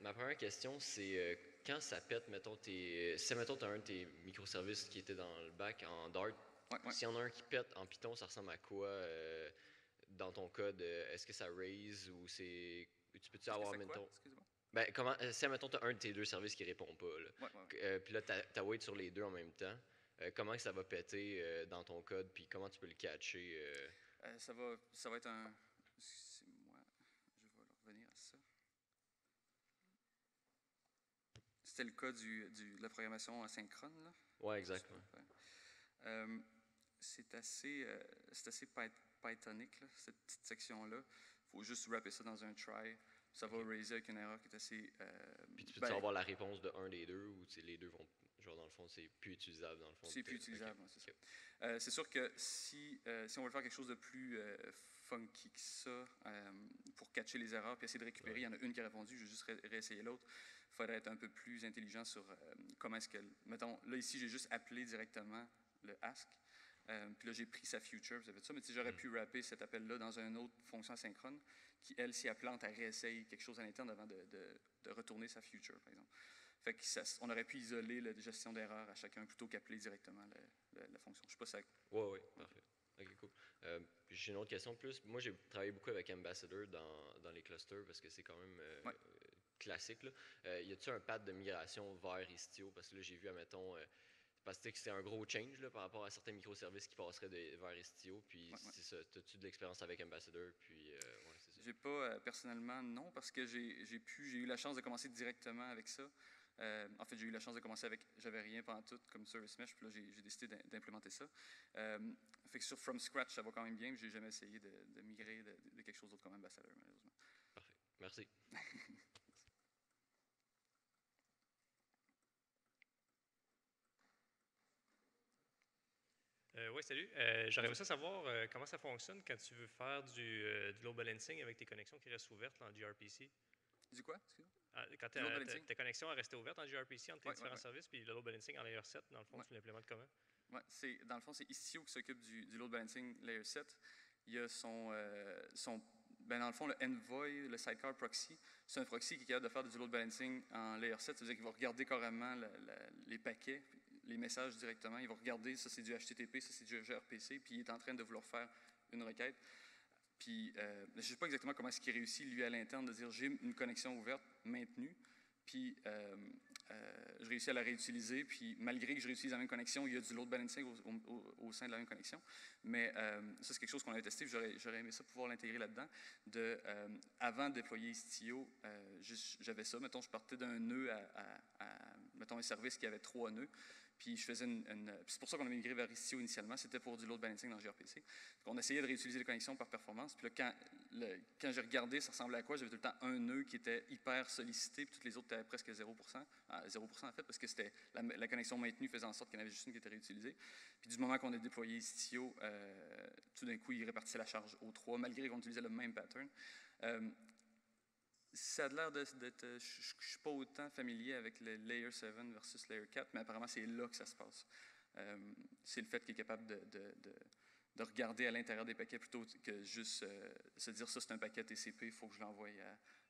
Ma première question, c'est quand ça pète, mettons, si mettons, tu as un de tes microservices qui était dans le bac en Dart, s'il y en a un qui pète en Python, ça ressemble à quoi dans ton code? Est-ce que ça raise ou c'est... Tu peux-tu avoir, mettons... Ben, si, mettons, tu as un de tes deux services qui répond pas, là. Puis là, tu as wait sur les deux en même temps. Comment ça va péter dans ton code, puis comment tu peux le catcher? Ça va être un... Excusez-moi, je vais revenir à ça. C'était le cas de la programmation asynchrone, là? Oui, exactement. C'est assez Pythonique, là, cette petite section-là. Il faut juste wrapper ça dans un try. Ça va raiser avec une erreur qui est assez... Puis tu peux avoir la réponse de un des deux ou les deux vont... Genre, dans le fond, c'est plus utilisable, dans le fond. C'est plus utilisable, okay. C'est ça. C'est sûr que si on veut faire quelque chose de plus funky que ça, pour catcher les erreurs puis essayer de récupérer, il y en a une qui a répondu, je vais juste réessayer l'autre. Il faudrait être un peu plus intelligent sur comment est-ce que... Mettons, là, ici, j'ai juste appelé directement le ask. Puis là, j'ai pris sa future, ça fait ça. Mais si j'aurais pu wrapper cet appel-là dans une autre fonction asynchrone, qui, elle, si elle plante, elle réessaye quelque chose à l'interne avant de retourner sa future, par exemple. Fait que on aurait pu isoler la gestion d'erreurs à chacun plutôt qu'appeler directement la fonction. Je ne sais pas si ça... Oui, parfait. OK, cool. J'ai une autre question de plus. Moi, j'ai travaillé beaucoup avec Ambassador dans les clusters parce que c'est quand même classique. Là. Y a-t-il un path de migration vers Istio? Parce que là, j'ai vu, admettons... parce que c'est un gros change là, par rapport à certains microservices qui passeraient vers Istio. Puis c'est ça. As-tu de l'expérience avec Ambassador? Puis, c'est ça. J'ai pas personnellement, non, parce que j'ai eu la chance de commencer directement avec ça. En fait, j'ai eu la chance de commencer avec, j'avais rien pendant tout comme Service Mesh, puis là, j'ai décidé d'implémenter ça. Fait que sur From Scratch, ça va quand même bien, mais j'ai jamais essayé de migrer de quelque chose d'autre comme Ambassador, malheureusement. Parfait. Merci. Oui, salut. J'aurais aimé ça savoir comment ça fonctionne quand tu veux faire du load balancing avec tes connexions qui restent ouvertes en gRPC. Du quoi? Quand ta connexion est restée ouverte en gRPC entre tes différents services, puis le load balancing en layer 7, dans le fond, tu l'implémentes comment? Oui, dans le fond, c'est Istio qui s'occupe du load balancing layer 7. Il y a dans le fond, le Envoy, le sidecar proxy, c'est un proxy qui est capable de faire du load balancing en layer 7. Ça veut dire qu'il va regarder carrément les paquets, les messages directement. Il va regarder, ça c'est du HTTP, ça c'est du gRPC, puis il est en train de vouloir faire une requête. Puis, je ne sais pas exactement comment est-ce qu'il réussit, lui, à l'interne, de dire j'ai une connexion ouverte, maintenue, puis je réussis à la réutiliser, puis malgré que je réutilise la même connexion, il y a du load balancing au sein de la même connexion. Mais ça, c'est quelque chose qu'on avait testé, j'aurais aimé ça pouvoir l'intégrer là-dedans. Avant de déployer Istio, j'avais ça, mettons, je partais d'un nœud mettons, un service qui avait 3 nœuds, puis je faisais c'est pour ça qu'on a migré vers Istio initialement, c'était pour du load balancing dans gRPC. On essayait de réutiliser les connexions par performance, puis là, quand j'ai regardé, ça ressemblait à quoi? J'avais tout le temps un nœud qui était hyper sollicité, puis toutes les autres étaient presque 0%. 0% en fait, parce que c'était la connexion maintenue faisait en sorte qu'il y en avait juste une qui était réutilisée. Puis du moment qu'on a déployé Istio, tout d'un coup, il répartissait la charge aux 3, malgré qu'on utilisait le même pattern. Ça a l'air d'être. Je ne suis pas autant familier avec le Layer 7 versus Layer 4, mais apparemment, c'est là que ça se passe. C'est le fait qu'il est capable de regarder à l'intérieur des paquets plutôt que juste se dire ça, c'est un paquet TCP, il faut que je l'envoie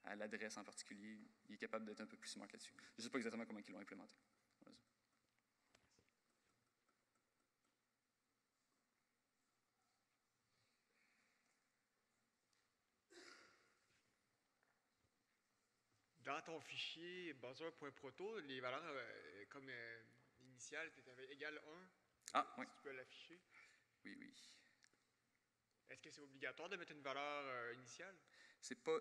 à l'adresse en particulier. Il est capable d'être un peu plus smart là-dessus. Je ne sais pas exactement comment ils l'ont implémenté. Dans ton fichier buzzer.proto, les valeurs comme initiales, tu avais égal 1. Ah, oui. Tu peux l'afficher. Oui, oui. Est-ce que c'est obligatoire de mettre une valeur initiale? C'est pas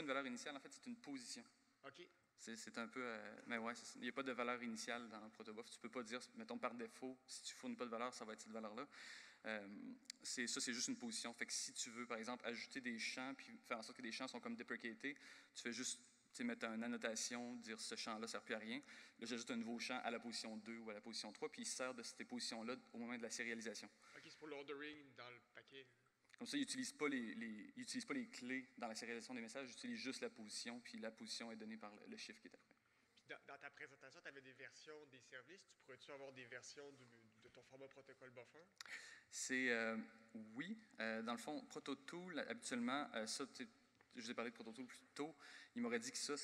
une valeur initiale, en fait, c'est une position. OK. C'est un peu... mais ouais, il n'y a pas de valeur initiale dans protobuf. Tu ne peux pas dire, mettons, par défaut, si tu ne fournis pas de valeur, ça va être cette valeur-là. C'est juste une position. Fait que si tu veux, par exemple, ajouter des champs, puis faire en sorte que des champs sont comme deprecated, tu fais juste mettre une annotation, dire ce champ-là ne sert plus à rien. Là, j'ajoute un nouveau champ à la position 2 ou à la position 3, puis il sert de ces positions-là au moment de la sérialisation. OK, c'est pour l'ordering dans le paquet. Comme ça, il n'utilise pas les clés dans la sérialisation des messages, il utilise juste la position, puis la position est donnée par le chiffre qui est après. Puis dans ta présentation, tu avais des versions des services. Tu pourrais-tu avoir des versions de ton format protocole buffer? Oui. Dans le fond, ProtoTool, habituellement, ça, je vous ai parlé de ProtoTool plus tôt. Il m'aurait dit que ça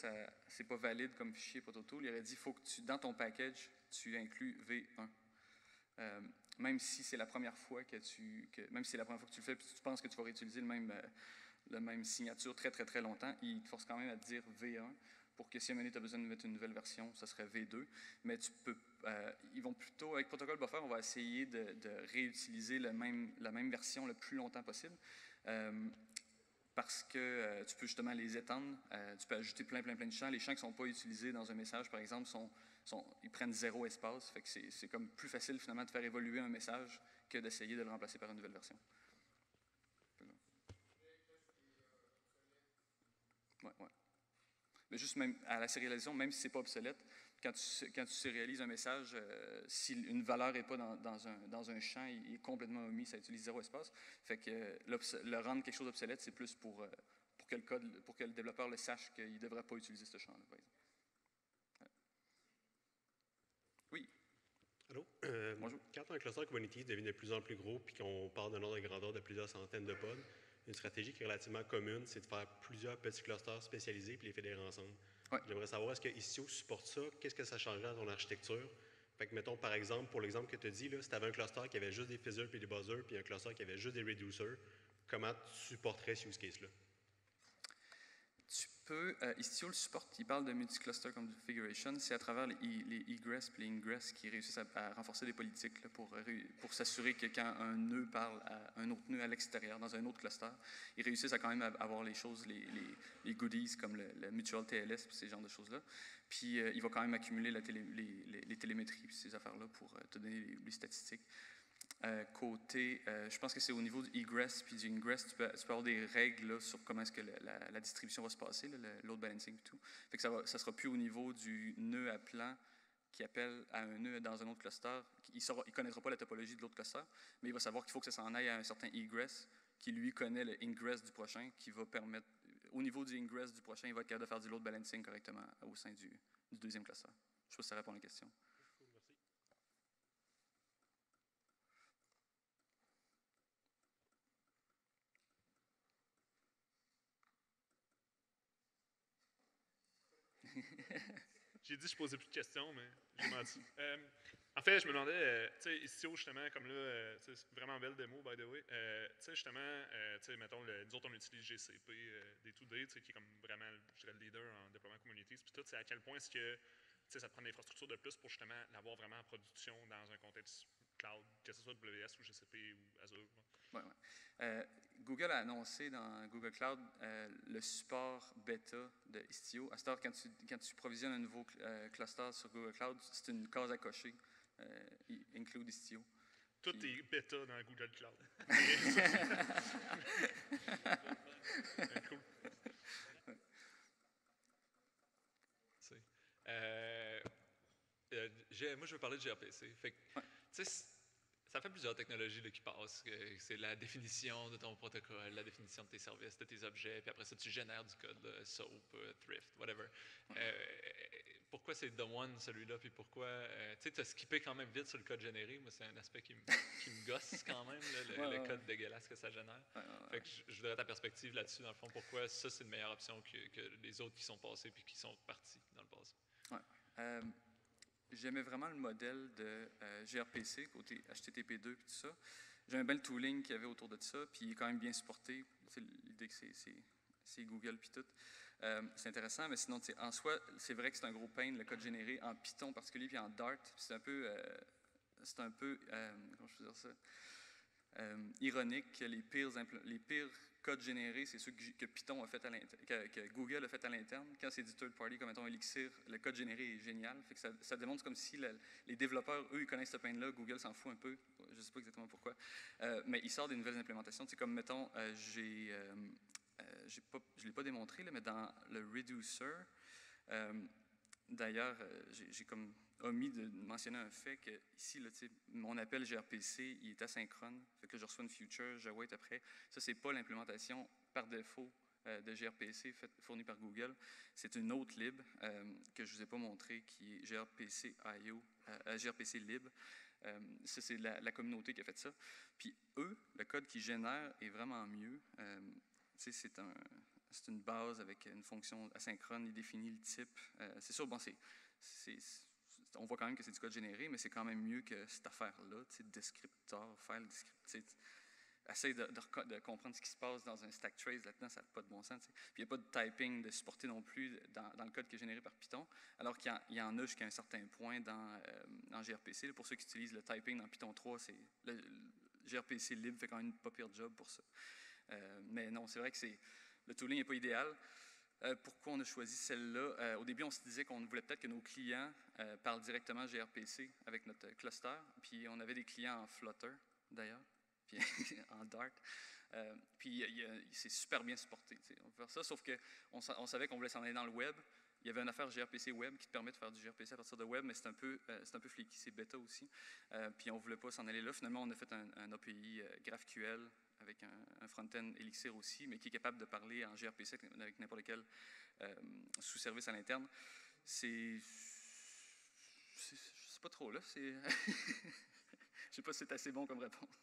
c'est pas valide comme fichier ProtoTool. Il aurait dit qu'il faut que dans ton package, tu inclus V1. Même si c'est la première fois que tu le fais, puis tu penses que tu vas réutiliser la même signature très, très, très longtemps, il te force quand même à te dire V1 pour que si à un moment donné, tu as besoin de mettre une nouvelle version, ça serait V2. Mais tu peux, ils vont plutôt, avec Protocol Buffer, on va essayer de réutiliser la même version le plus longtemps possible. Parce que tu peux justement les étendre. Tu peux ajouter plein de champs. Les champs qui ne sont pas utilisés dans un message, par exemple, ils prennent 0 espace. Fait que c'est comme plus facile finalement de faire évoluer un message que d'essayer de le remplacer par une nouvelle version. Ouais. Mais juste même à la sérialisation, même si ce n'est pas obsolète, quand tu sérialises un message, si une valeur n'est pas dans un champ, il est complètement omis, ça utilise 0 espace. Fait que le rendre quelque chose d'obsolète, c'est plus pour que le développeur le sache qu'il ne devrait pas utiliser ce champ-là, par exemple. Oui. Allô? Bonjour. Quand un cluster Kubernetes devient de plus en plus gros puis qu'on part d'un ordre de grandeur de plusieurs centaines de pods, une stratégie qui est relativement commune, c'est de faire plusieurs petits clusters spécialisés puis les fédérer ensemble. Ouais. J'aimerais savoir, est-ce que Istio supporte ça? Qu'est-ce que ça changerait dans ton architecture? Fait que, mettons, par exemple, pour l'exemple que tu as dit, là, si tu avais un cluster qui avait juste des fizzers puis des buzzers, puis un cluster qui avait juste des reducers, comment tu supporterais ce use case-là? Tu peux, Istio le supporte, il parle de multi-cluster configuration, c'est à travers les egress et les ingress qui réussissent à renforcer des politiques là, pour s'assurer que quand un nœud parle à un autre nœud à l'extérieur, dans un autre cluster, ils réussissent à quand même avoir les choses, les goodies comme le mutual TLS et ces genres de choses-là. Puis il va quand même accumuler les télémétries et ces affaires-là pour te donner les statistiques. Je pense que c'est au niveau du egress puis du ingress, tu peux avoir des règles là, sur comment est-ce que la distribution va se passer, le load balancing et tout. Fait que ça ne sera plus au niveau du nœud à plan qui appelle à un nœud dans un autre cluster. Il ne connaîtra pas la topologie de l'autre cluster, mais il va savoir qu'il faut que ça s'en aille à un certain egress qui lui connaît le ingress du prochain, qui va permettre, au niveau du ingress du prochain, il va être capable de faire du load balancing correctement au sein du deuxième cluster. Je ne sais pas si ça répond à la question. J'ai dit que je posais plus de questions, mais j'ai menti. En fait, je me demandais, tu sais, Istio, justement, comme là, c'est vraiment belle démo, by the way. Tu sais, justement, tu sais, mettons, nous autres, on utilise GCP, Day2Day, tu sais, qui est comme vraiment, je dirais, le leader en déploiement communities. Puis tout, c'est à quel point est-ce que, tu sais, ça te prend une infrastructure de plus pour justement l'avoir vraiment en production dans un contexte cloud, que ce soit WS ou GCP ou Azure. Ouais. Google a annoncé dans Google Cloud le support bêta de Istio. À cette heure, quand tu provisionnes un nouveau cluster sur Google Cloud, c'est une case à cocher, include Istio. Tout est bêta dans Google Cloud. Cool. Moi, je veux parler de gRPC. Fait que, tu sais, ça fait plusieurs technologies là, qui passent. C'est la définition de ton protocole, la définition de tes services, de tes objets, puis après ça, tu génères du code, là, SOAP, Thrift, whatever. Pourquoi c'est The One, celui-là, puis pourquoi... tu sais, tu as skippé quand même vite sur le code généré. Moi, c'est un aspect qui me gosse quand même, là, le code dégueulasse que ça génère. Fait que je voudrais ta perspective là-dessus, dans le fond. Pourquoi ça, c'est une meilleure option que les autres qui sont passés puis qui sont partis dans le passé? J'aimais vraiment le modèle de gRPC, côté HTTP2 et tout ça. J'aimais bien le tooling qu'il y avait autour de ça, puis il est quand même bien supporté. C'est l'idée que c'est Google puis tout. C'est intéressant, mais sinon, en soi, c'est vrai que c'est un gros pain, le code généré en Python en particulier, puis en Dart. C'est un peu comment je peux dire ça? Ironique que les pires codes générés, c'est ceux que Python a fait que Google a fait à l'interne. Quand c'est du third party, comme mettons Elixir, le code généré est génial. Fait que ça démontre comme si les développeurs, eux, ils connaissent ce pain-là. Google s'en fout un peu. Je ne sais pas exactement pourquoi. Mais il sort des nouvelles implémentations. C'est comme, mettons, je ne l'ai pas démontré, là, mais dans le Reducer, d'ailleurs, j'ai comme omis de mentionner un fait que ici, là, mon appel gRPC, il est asynchrone. Fait que je reçois une future, je wait après. Ça, c'est pas l'implémentation par défaut de gRPC fournie par Google. C'est une autre lib que je ne vous ai pas montré, qui est gRPC lib. Ça, c'est la communauté qui a fait ça. Puis eux, le code qu'ils génèrent est vraiment mieux. C'est une base avec une fonction asynchrone, il définit le type. C'est sûr, bon, on voit quand même que c'est du code généré, mais c'est quand même mieux que cette affaire-là, descripteur, file descripteur. Essaye de comprendre ce qui se passe dans un stack trace là-dedans, ça n'a pas de bon sens. Puis il n'y a pas de typing de supporté non plus dans le code qui est généré par Python, alors qu'il y en a jusqu'à un certain point dans gRPC. Là, pour ceux qui utilisent le typing dans Python 3, le gRPC lib fait quand même une pas pire job pour ça. Mais non, c'est vrai que le tooling n'est pas idéal. Pourquoi on a choisi celle-là? Au début, on se disait qu'on voulait peut-être que nos clients parlent directement gRPC avec notre cluster. Puis on avait des clients en Flutter, d'ailleurs, puis en Dart. Puis c'est super bien supporté. On peut faire ça, sauf qu'on savait qu'on voulait s'en aller dans le web. Il y avait une affaire gRPC Web qui te permet de faire du gRPC à partir de web, mais c'est un peu flaky, c'est bêta aussi. Puis on ne voulait pas s'en aller là. Finalement, on a fait un API GraphQL avec un front-end Elixir aussi, mais qui est capable de parler en gRPC avec n'importe quel sous-service à l'interne. Je sais pas trop, là. Je sais pas si c'est assez bon comme réponse.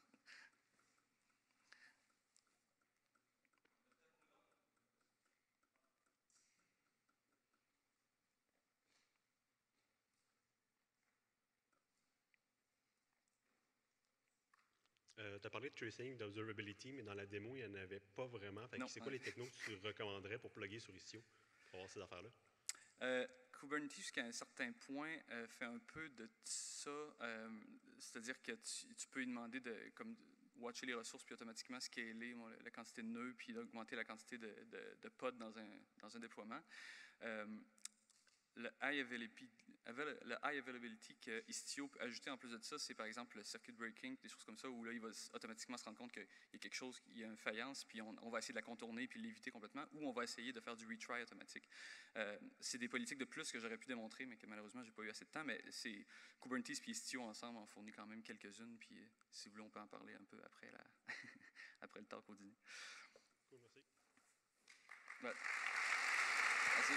Tu as parlé de tracing, d'observability, mais dans la démo, il n'y en avait pas vraiment. C'est quoi les technos que tu recommanderais pour plugger sur Istio? pour avoir ces affaires-là? Kubernetes, jusqu'à un certain point, fait un peu de ça. C'est-à-dire que tu peux lui demander de watcher les ressources puis automatiquement scaler la quantité de nœuds puis d'augmenter la quantité de pods dans un déploiement. Le high availability que Istio peut ajouter en plus de ça, c'est par exemple le circuit breaking, des choses comme ça, où là, il va automatiquement se rendre compte qu'il y a quelque chose, il y a une faïence, puis on va essayer de la contourner puis l'éviter complètement, ou on va essayer de faire du retry automatique. C'est des politiques de plus que j'aurais pu démontrer, mais que malheureusement, j'ai pas eu assez de temps, mais Kubernetes et Istio ensemble en fournit quand même quelques-unes, puis si vous voulez, on peut en parler un peu après, après le talk au dîner. Cool, merci. Ouais. Merci.